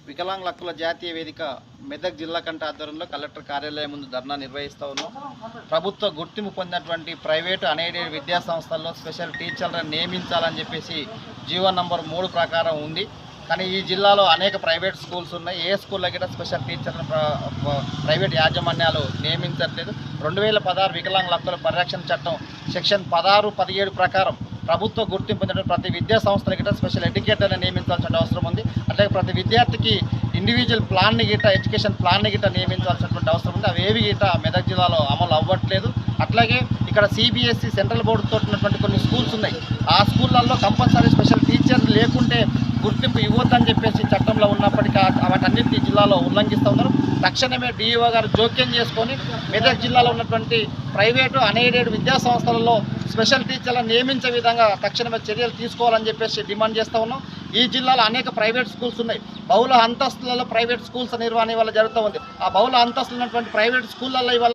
వికలాంగుల హక్కుల జాతీయ వేదిక మెదక్ జిల్లా కంట ఆధ్వర్యంలో కలెక్టర్ కార్యాలయం ముందు ధర్నా నిర్వహిస్తూ ఉన్నాం. ప్రభుత్వ గుర్తింపు పొందినటువంటి ప్రైవేటు అన్ఎయిడెడ్ విద్యా సంస్థల్లో స్పెషల్ టీచర్లను నియమించాలని చెప్పేసి జీవో నంబర్ 3 ప్రకారం ఉంది. కానీ ఈ జిల్లాలో అనేక ప్రైవేట్ స్కూల్స్ ఉన్నాయి. ఏ స్కూల్లో కూడా స్పెషల్ టీచర్లను ప్రైవేట్ యాజమాన్యాలు నియమించట్లేదు. 2016 వికలాంగుల హక్కుల పరిరక్షణ చట్టం సెక్షన్ 16, 17 ప్రకారం ప్రభుత్వ గుర్తింపు పొందిన ప్రతి విద్యా సంస్థలకి స్పెషల్ ఎడ్యుకేటర్ని నియమించాల్సిన అవసరం ఉంది. అట్లాగే ప్రతి విద్యార్థికి ఇండివిజువల్ ప్లాన్ని ఎడ్యుకేషన్ ప్లాన్ని నియమించాల్సినటువంటి అవసరం ఉంది. అవేవి మెదక్ జిల్లాలో అమలు అవ్వట్లేదు. అట్లాగే ఇక్కడ CBSE సెంట్రల్ బోర్డుతో ఉన్నటువంటి కొన్ని స్కూల్స్ ఉన్నాయి. ఆ స్కూళ్ళల్లో కంపల్సరీ స్పెషల్ టీచర్ లేకుంటే గుర్తింపు ఇవ్వద్దని చెప్పేసి చట్టంలో ఉన్నప్పటికీ వాటన్నిటిని జిల్లాలో ఉల్లంఘిస్తూ ఉన్నారు. తక్షణమే DEO గారు జోక్యం చేసుకొని మెదక్ జిల్లాలో ఉన్నటువంటి ప్రైవేటు అన్ఎయిడెడ్ విద్యా సంస్థలలో స్పెషల్ టీచర్లను నియమించే విధంగా తక్షణమే చర్యలు తీసుకోవాలని చెప్పేసి డిమాండ్ చేస్తూ ఉన్నాం. ఈ జిల్లాలో అనేక ప్రైవేట్ స్కూల్స్ ఉన్నాయి. బహుళ అంతస్తులలో ప్రైవేట్ స్కూల్స్ నిర్వహణ వల్ల జరుగుతూ ఉంది. ఆ బహుళ అంతస్తులు ఉన్నటువంటి ప్రైవేట్ స్కూళ్ళల్లో ఇవాళ